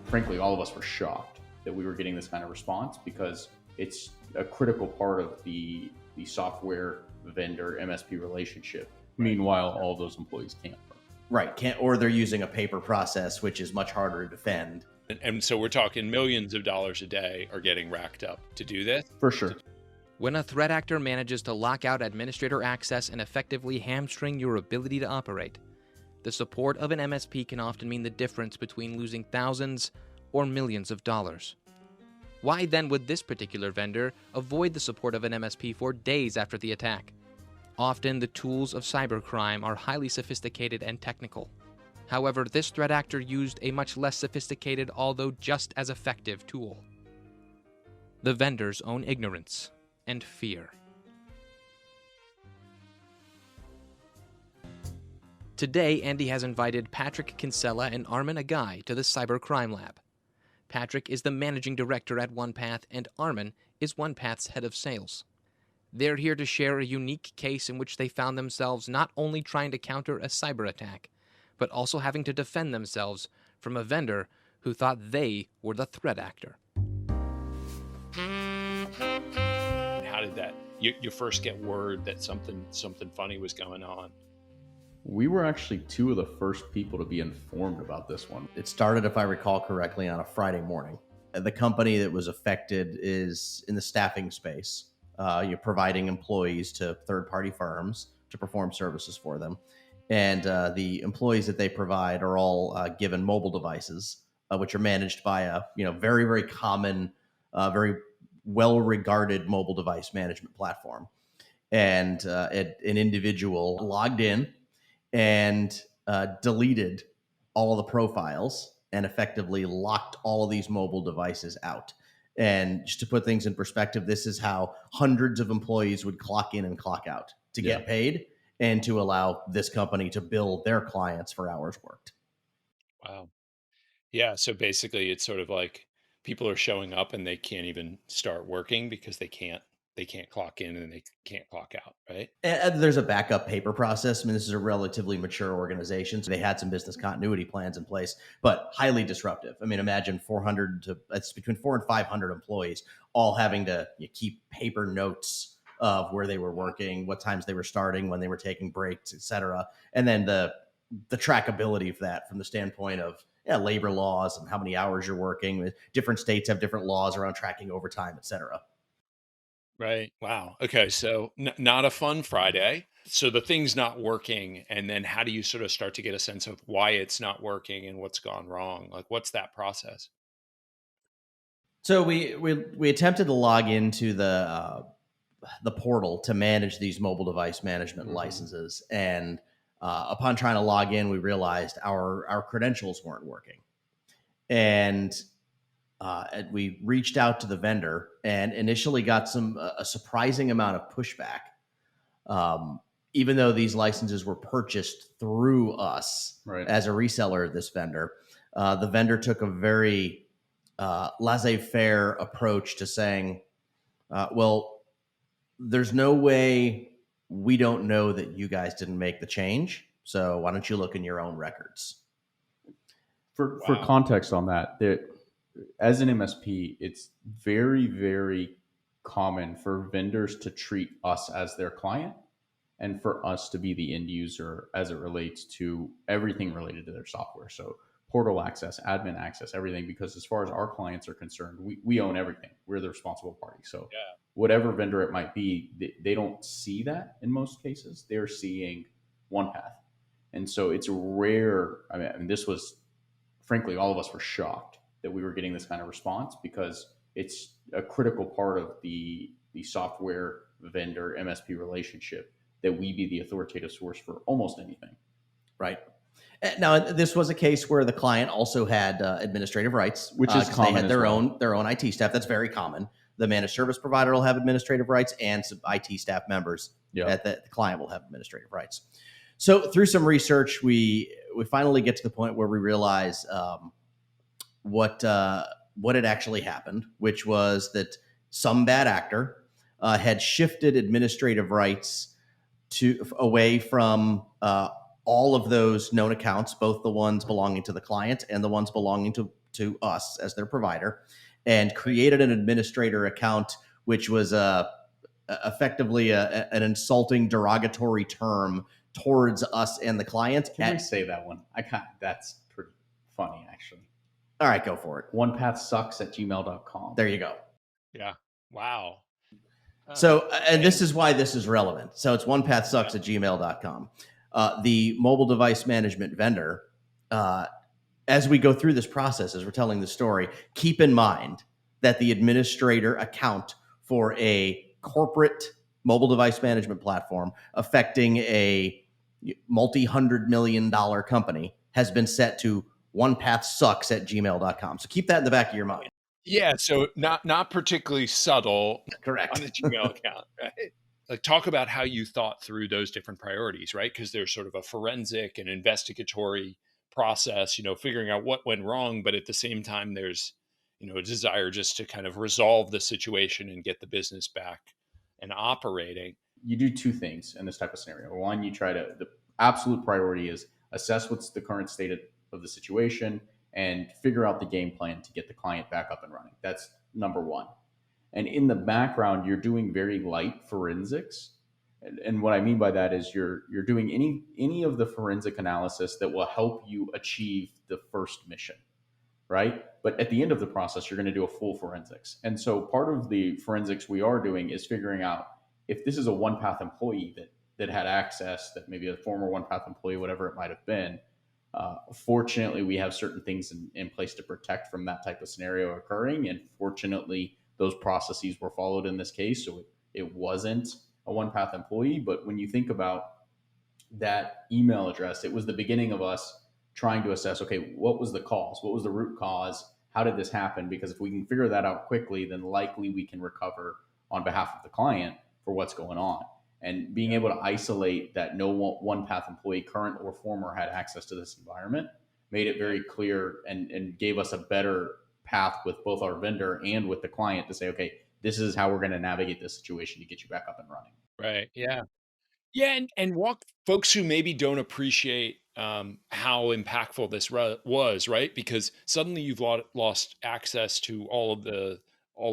frankly, all of us were shocked that we were getting this kind of response because it's a critical part of the software vendor MSP relationship. Meanwhile, all of those employees can't work. Right. Or they're using a paper process, which is much harder to defend. And so we're talking millions of dollars a day are getting racked up to do this. For sure. When a threat actor manages to lock out administrator access and effectively hamstring your ability to operate, the support of an MSP can often mean the difference between losing thousands or millions of dollars. Why then would this particular vendor avoid the support of an MSP for days after the attack? Often the tools of cybercrime are highly sophisticated and technical. However, this threat actor used a much less sophisticated, although just as effective tool: the vendor's own ignorance and fear. Today, Andy has invited Patrick Kinsella and Armon Aghaie to the Cybercrime Lab. Patrick is the managing director at OnePath, and Armon is OnePath's head of sales. They're here to share a unique case in which they found themselves not only trying to counter a cyber attack, but also having to defend themselves from a vendor who thought they were the threat actor. How did that, you first get word that something funny was going on? We were actually two of the first people to be informed about this one. It started, if I recall correctly, on a Friday morning. The company that was affected is in the staffing space. You're providing employees to third-party firms to perform services for them. And the employees that they provide are all given mobile devices, which are managed by a very, very common, very well-regarded mobile device management platform. And an individual logged in and deleted all of the profiles and effectively locked all of these mobile devices out. And just to put things in perspective, this is how hundreds of employees would clock in and clock out to get paid and to allow this company to bill their clients for hours worked. Wow. Yeah. So basically it's sort of like people are showing up and they can't even start working because they can't clock in and they can't clock out, right? And there's a backup paper process. I mean, this is a relatively mature organization, so they had some business continuity plans in place, but highly disruptive. I mean, imagine it's between 400 and 500 employees all having to keep paper notes of where they were working, what times they were starting, when they were taking breaks, et cetera. And then the trackability of that from the standpoint of labor laws and how many hours you're working. Different states have different laws around tracking overtime, et cetera. Right. Wow. Okay. So not a fun Friday. So the thing's not working. And then how do you sort of start to get a sense of why it's not working and what's gone wrong? Like, what's that process? So we attempted to log into the portal to manage these mobile device management licenses. And upon trying to log in, we realized our credentials weren't working. And we reached out to the vendor and initially got a surprising amount of pushback. Even though these licenses were purchased through us as a reseller of this vendor, the vendor took a very laissez-faire approach to saying, well, there's no way we don't know that you guys didn't make the change. So why don't you look in your own records? For context on that, as an MSP, it's very, very common for vendors to treat us as their client and for us to be the end user as it relates to everything related to their software. So portal access, admin access, everything, because as far as our clients are concerned, we own everything. We're the responsible party. So whatever vendor it might be, they don't see that in most cases. They're seeing OnePath. And so it's rare. I mean, this was, frankly, all of us were shocked that we were getting this kind of response because it's a critical part of the software vendor MSP relationship that we be the authoritative source for almost anything. Right. Now, this was a case where the client also had administrative rights, which is common. They had their own IT staff. That's very common. The managed service provider will have administrative rights, and some IT staff members that the client will have administrative rights. So through some research, we finally get to the point where we realize what had actually happened, which was that some bad actor had shifted administrative rights away from all of those known accounts, both the ones belonging to the client and the ones belonging to to us as their provider and created an administrator account, which was effectively an insulting, derogatory term towards us and the client. Can we say that one? That's pretty funny, actually. All right, go for it. onepathsucks@gmail.com. There you go. Yeah. Wow. So, and this is why this is relevant. So it's onepathsucks@gmail.com. The mobile device management vendor, as we go through this process, as we're telling the story, keep in mind that the administrator account for a corporate mobile device management platform affecting a multi-$100 million company has been set to onepathsucks@gmail.com. So keep that in the back of your mind. Yeah. So not particularly subtle Correct. on the Gmail account, right? Like, talk about how you thought through those different priorities, right? Because there's sort of a forensic and investigatory process, figuring out what went wrong, but at the same time, there's, a desire just to kind of resolve the situation and get the business back and operating. You do two things in this type of scenario. One, the absolute priority is assess what's the current state of the situation and figure out the game plan to get the client back up and running. That's number one. And in the background, you're doing very light forensics. And what I mean by that is you're doing any of the forensic analysis that will help you achieve the first mission, right? But at the end of the process, you're going to do a full forensics. And so part of the forensics we are doing is figuring out if this is a OnePath employee that had access, that maybe a former OnePath employee, whatever it might have been. Fortunately, we have certain things in place to protect from that type of scenario occurring. And fortunately, those processes were followed in this case. So it wasn't a OnePath employee. But when you think about that email address, it was the beginning of us trying to assess, okay, what was the cause? What was the root cause? How did this happen? Because if we can figure that out quickly, then likely we can recover on behalf of the client for what's going on. And being able to isolate that no OnePath employee, current or former, had access to this environment made it very clear and gave us a better path with both our vendor and with the client to say, okay, this is how we're going to navigate this situation to get you back up and running. Right. Yeah. Yeah. And walk folks who maybe don't appreciate how impactful this was, right? Because suddenly you've lost access to all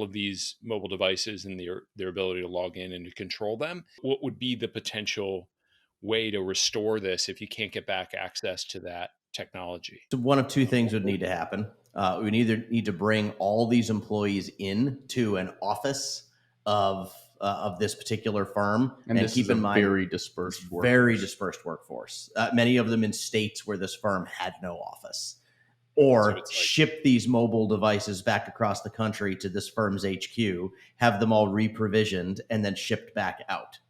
of these mobile devices and their ability to log in and to control them. What would be the potential way to restore this if you can't get back access to that technology? So one of two things would need to happen. We either need to bring all these employees in to an office of this particular firm, and keep in mind, very dispersed workforce. Many of them in states where this firm had no office, or ship these mobile devices back across the country to this firm's HQ, have them all re-provisioned, and then shipped back out.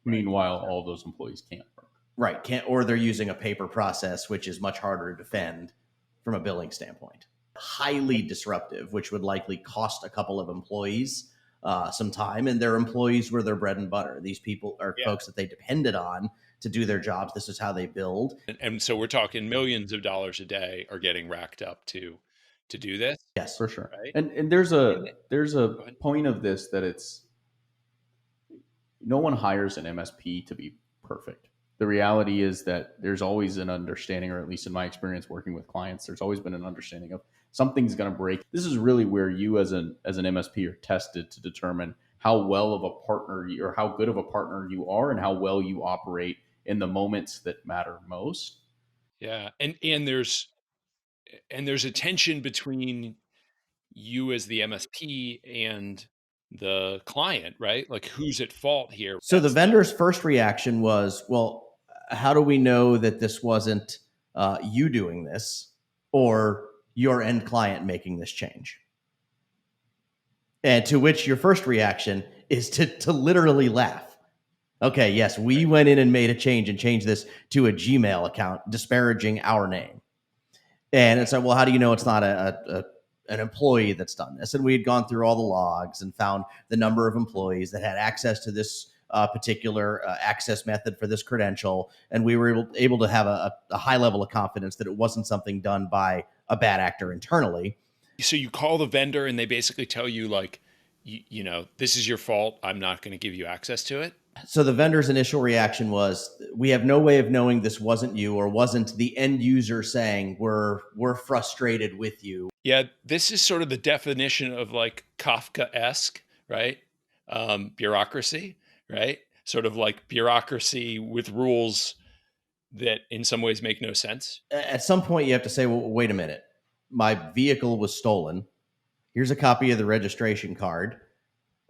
Meanwhile, all those employees can't work. Right, or they're using a paper process, which is much harder to defend from a billing standpoint. Highly disruptive, which would likely cost a couple of employees some time, and their employees were their bread and butter. These people are folks that they depended on to do their jobs. This is how they build. And so we're talking millions of dollars a day are getting racked up to do this. Yes, for sure. Right? And there's a point of this that it's no one hires an MSP to be perfect. The reality is that there's always an understanding, or at least in my experience working with clients, there's always been an understanding of something's going to break. This is really where you as an MSP are tested to determine how well of a partner or how good of a partner you are and how well you operate in the moments that matter most. Yeah. And there's a tension between you as the MSP and the client, right? Like, who's at fault here? So the vendor's first reaction was, well, how do we know that this wasn't you doing this or your end client making this change? And to which your first reaction is to literally laugh. Okay, yes, we went in and made a change and changed this to a Gmail account, disparaging our name. And it's like, well, how do you know it's not an employee that's done this? And we had gone through all the logs and found the number of employees that had access to this particular access method for this credential. And we were able to have a high level of confidence that it wasn't something done by a bad actor internally. So you call the vendor and they basically tell you, like, you know, this is your fault. I'm not going to give you access to it. So the vendor's initial reaction was, we have no way of knowing this wasn't you or wasn't the end user saying we're frustrated with you. Yeah, this is sort of the definition of like Kafka-esque, right? Bureaucracy, right? Sort of like bureaucracy with rules that in some ways make no sense. At some point, you have to say, well, wait a minute. My vehicle was stolen. Here's a copy of the registration card.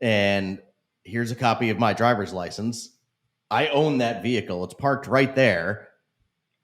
And here's a copy of my driver's license. I own that vehicle. It's parked right there.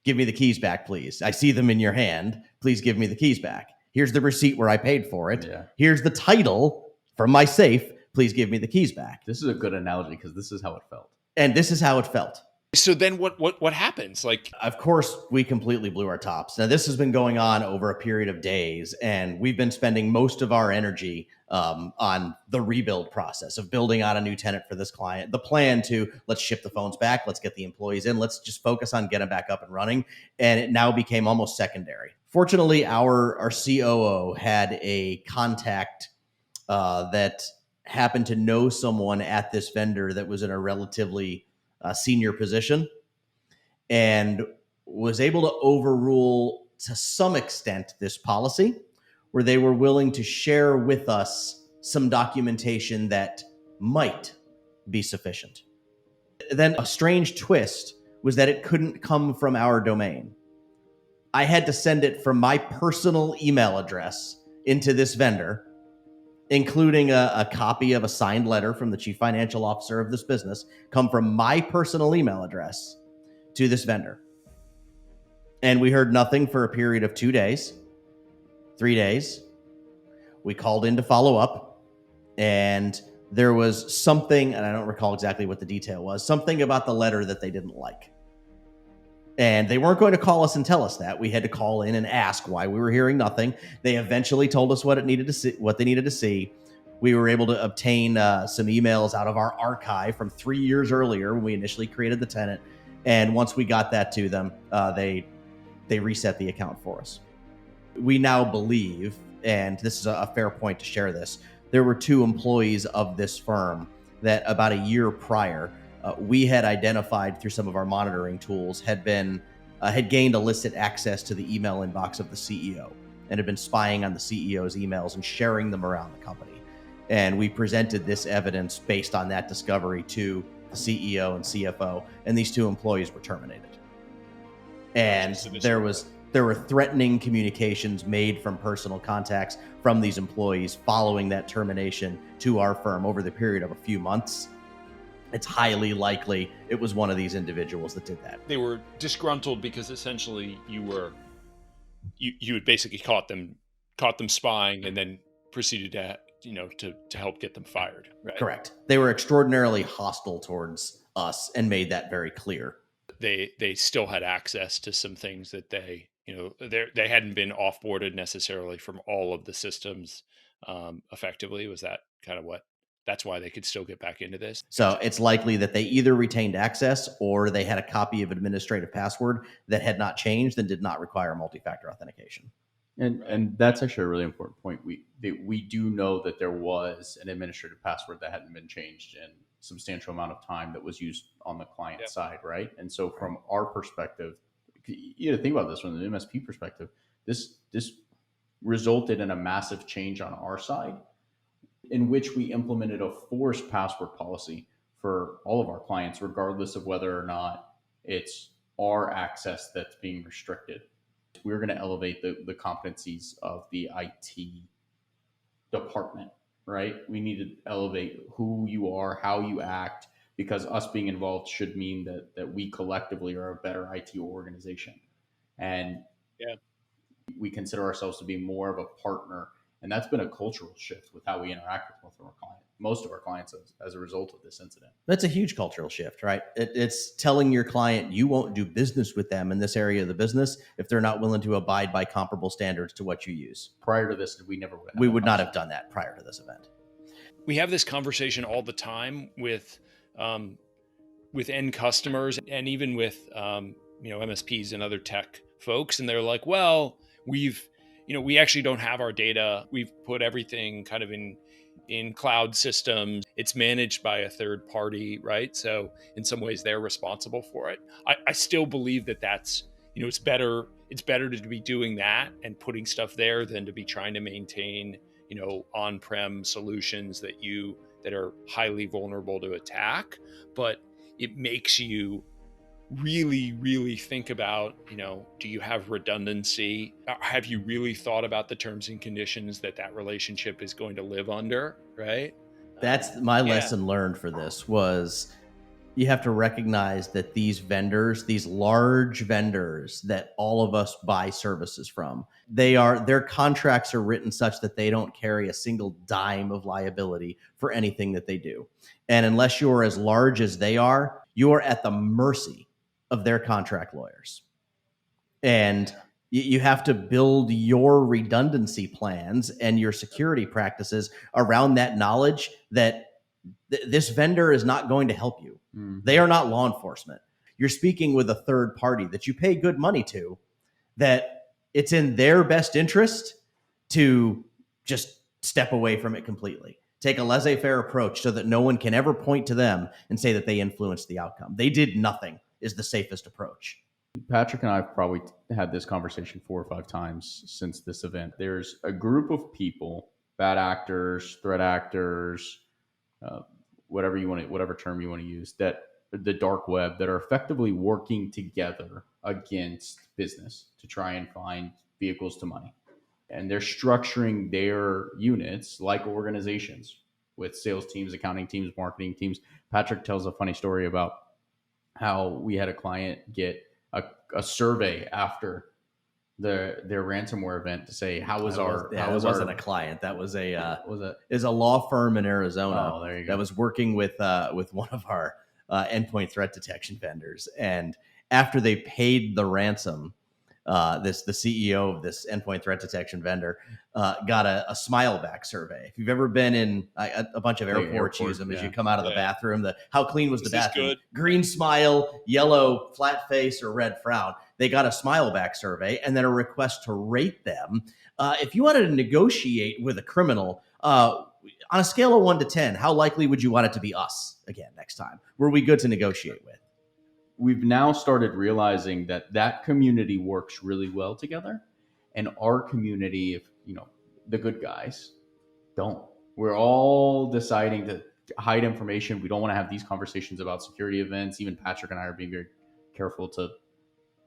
Give me the keys back, please. I see them in your hand. Please give me the keys back. Here's the receipt where I paid for it. Yeah. Here's the title from my safe. Please give me the keys back. This is a good analogy because this is how it felt. And this is how it felt. So then what happens? Like, Of course, we completely blew our tops. Now, this has been going on over a period of days, and we've been spending most of our energy on the rebuild process of building out a new tenant for this client. The plan to let's ship the phones back, let's get the employees in, let's just focus on getting back up and running. And it now became almost secondary. Fortunately, our COO had a contact that happened to know someone at this vendor that was in a relatively senior position and was able to overrule to some extent this policy where they were willing to share with us some documentation that might be sufficient. Then a strange twist was that it couldn't come from our domain. I had to send it from my personal email address into this vendor, including a copy of a signed letter from the chief financial officer of this business, come from my personal email address to this vendor. And we heard nothing for a period of 2 days, 3 days. We called in to follow up, and there was something, and I don't recall exactly what the detail was, something about the letter that they didn't like. And they weren't going to call us and tell us that. We had to call in and ask why we were hearing nothing. They eventually told us what they needed to see. We were able to obtain some emails out of our archive from 3 years earlier when we initially created the tenant. And once we got that to them, they reset the account for us. We now believe, and this is a fair point to share this, there were 2 employees of this firm that about a year prior, we had identified through some of our monitoring tools had gained illicit access to the email inbox of the CEO and had been spying on the CEO's emails and sharing them around the company. And we presented this evidence based on that discovery to the CEO and CFO, and these 2 employees were terminated. And there were threatening communications made from personal contacts from these employees following that termination to our firm over the period of a few months. It's highly likely it was one of these individuals that did that. They were disgruntled because essentially you had basically caught them spying and then proceeded to help get them fired. Right? Correct. They were extraordinarily hostile towards us and made that very clear. They still had access to some things that they hadn't been offboarded necessarily from all of the systems effectively. Was that kind of that's why they could still get back into this? So it's likely that they either retained access or they had a copy of administrative password that had not changed and did not require multi-factor authentication. And that's actually a really important point. We do know that there was an administrative password that hadn't been changed in substantial amount of time that was used on the client side, right? And so from our perspective, you think about this from the MSP perspective, this resulted in a massive change on our side in which we implemented a forced password policy for all of our clients, regardless of whether or not it's our access that's being restricted. We're going to elevate the competencies of the IT department, right? We need to elevate who you are, how you act, because us being involved should mean that we collectively are a better IT organization. And we consider ourselves to be more of a partner. And that's been a cultural shift with how we interact with most of our clients as a result of this incident. That's a huge cultural shift, right? It's telling your client you won't do business with them in this area of the business if they're not willing to abide by comparable standards to what you use. Prior to this, we would not have done that prior to this event. We have this conversation all the time with end customers and even with MSPs and other tech folks, and they're like, well, we actually don't have our data. We've put everything kind of in cloud systems. It's managed by a third party, right? So in some ways they're responsible for it. I still believe that's it's better to be doing that and putting stuff there than to be trying to maintain, on-prem solutions that are highly vulnerable to attack. But it makes you really, really think about, do you have redundancy? Have you really thought about the terms and conditions that relationship is going to live under, right? That's my lesson learned for this was you have to recognize that these vendors, these large vendors that all of us buy services from, their contracts are written such that they don't carry a single dime of liability for anything that they do. And unless you're as large as they are, you are at the mercy of their contract lawyers. And you have to build your redundancy plans and your security practices around that knowledge that this vendor is not going to help you. They are not law enforcement. You're speaking with a third party that you pay good money to, that it's in their best interest to just step away from it completely. Take a laissez-faire approach so that no one can ever point to them and say that they influenced the outcome. They did nothing is the safest approach. Patrick and I have probably had this conversation 4 or 5 times since this event. There's a group of people, bad actors, threat actors, whatever term you want to use, that the dark web, that are effectively working together against business to try and find vehicles to money. And they're structuring their units like organizations with sales teams, accounting teams, marketing teams. Patrick tells a funny story about how we had a client get a survey after their ransomware event to say how was wasn't a client. That was is a law firm in Arizona. Oh, there you go. That was working with one of our endpoint threat detection vendors. And after they paid the ransom, the CEO of this endpoint threat detection vendor got a smile back survey. If you've ever been in a bunch of airports, use them as you come out of the bathroom. How clean was the bathroom? Green smile, yellow flat face, or red frown. They got a smile back survey and then a request to rate them. If you wanted to negotiate with a criminal, on a scale of 1 to 10, how likely would you want it to be us again next time? Were we good to negotiate with? We've now started realizing that community works really well together, and our community, if the good guys, don't. We're all deciding to hide information. We don't want to have these conversations about security events. Even Patrick and I are being very careful to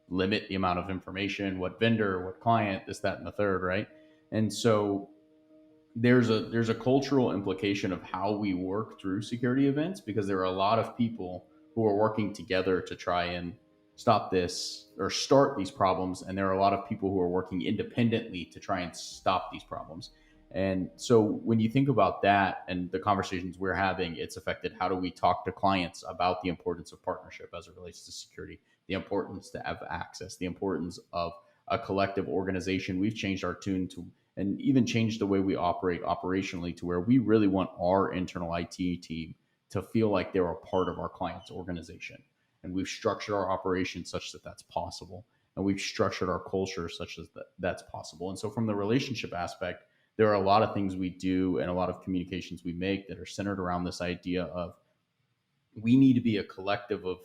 limit the amount of information, what vendor, what client, this, that, and the third, right? And so there's a cultural implication of how we work through security events, because there are a lot of people who are working together to try and stop this or start these problems. And there are a lot of people who are working independently to try and stop these problems. And so when you think about that and the conversations we're having, it's affected how do we talk to clients about the importance of partnership as it relates to security, the importance to have access, the importance of a collective organization. We've changed our tune to, and even changed the way we operate operationally to where we really want our internal IT team to feel like they're a part of our client's organization. And we've structured our operations such that that's possible. And we've structured our culture such that that's possible. And so from the relationship aspect, there are a lot of things we do and a lot of communications we make that are centered around this idea of we need to be a collective of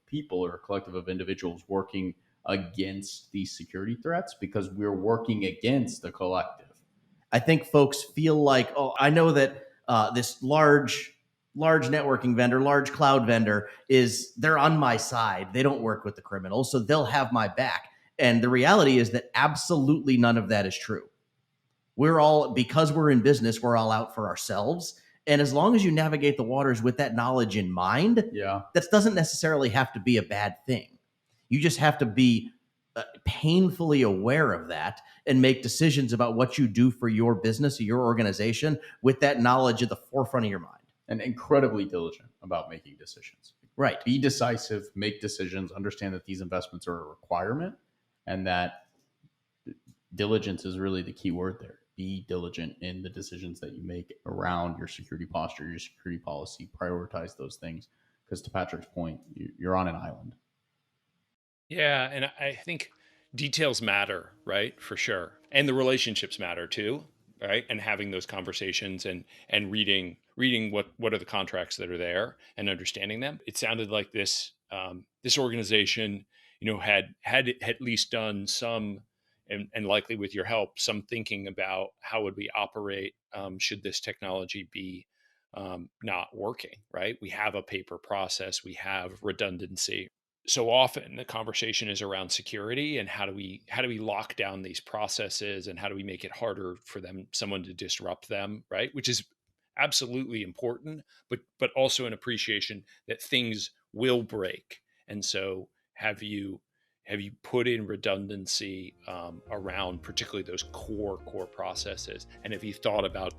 people or a collective of individuals working against these security threats, because we're working against the collective. I think folks feel like, I know that this large networking vendor, large cloud vendor they're on my side. They don't work with the criminals, so they'll have my back. And the reality is that absolutely none of that is true. Because we're in business, we're all out for ourselves. And as long as you navigate the waters with that knowledge in mind, that doesn't necessarily have to be a bad thing. You just have to be painfully aware of that and make decisions about what you do for your business or your organization with that knowledge at the forefront of your mind. And incredibly diligent about making decisions. Right. Be decisive, make decisions, understand that these investments are a requirement, and that diligence is really the key word there. Be diligent in the decisions that you make around your security posture, your security policy. Prioritize those things, because to Patrick's point, you're on an island. Yeah, and I think details matter, right? For sure. And the relationships matter too, right? And having those conversations and reading what are the contracts that are there and understanding them. It sounded like this organization had at least done some, and likely with your help, some thinking about how would we operate should this technology be not working, right? We have a paper process, we have redundancy. So often the conversation is around security and how do we lock down these processes, and how do we make it harder for someone to disrupt them, right? Which is absolutely important, but also an appreciation that things will break. And so have you put in redundancy around particularly those core processes? And have you thought about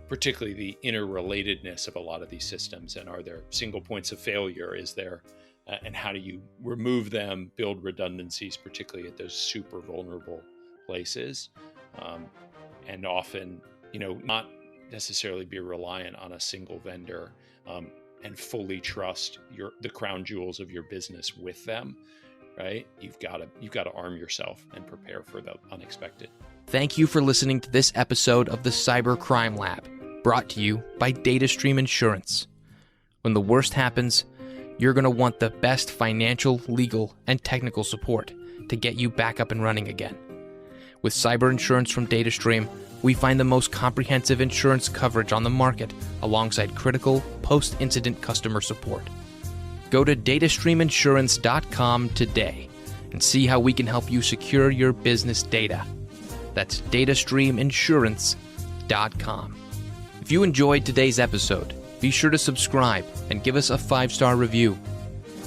particularly the interrelatedness of a lot of these systems? And are there single points of failure? Is there, and how do you remove them, build redundancies, particularly at those super vulnerable places? And often, not necessarily be reliant on a single vendor, and fully trust the crown jewels of your business with them, right? You've got to arm yourself and prepare for the unexpected. Thank you for listening to this episode of the Cyber Crime Lab, brought to you by DataStream Insurance. When the worst happens, you're going to want the best financial, legal, and technical support to get you back up and running again. With cyber insurance from DataStream, we find the most comprehensive insurance coverage on the market alongside critical post-incident customer support. Go to datastreaminsurance.com today and see how we can help you secure your business data. That's datastreaminsurance.com. If you enjoyed today's episode, be sure to subscribe and give us a 5-star review.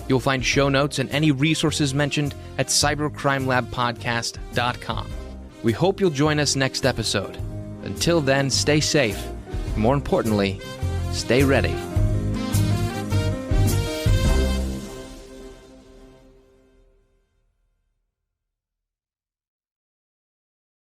You'll find show notes and any resources mentioned at cybercrimelabpodcast.com. We hope you'll join us next episode. Until then, stay safe. More importantly, stay ready.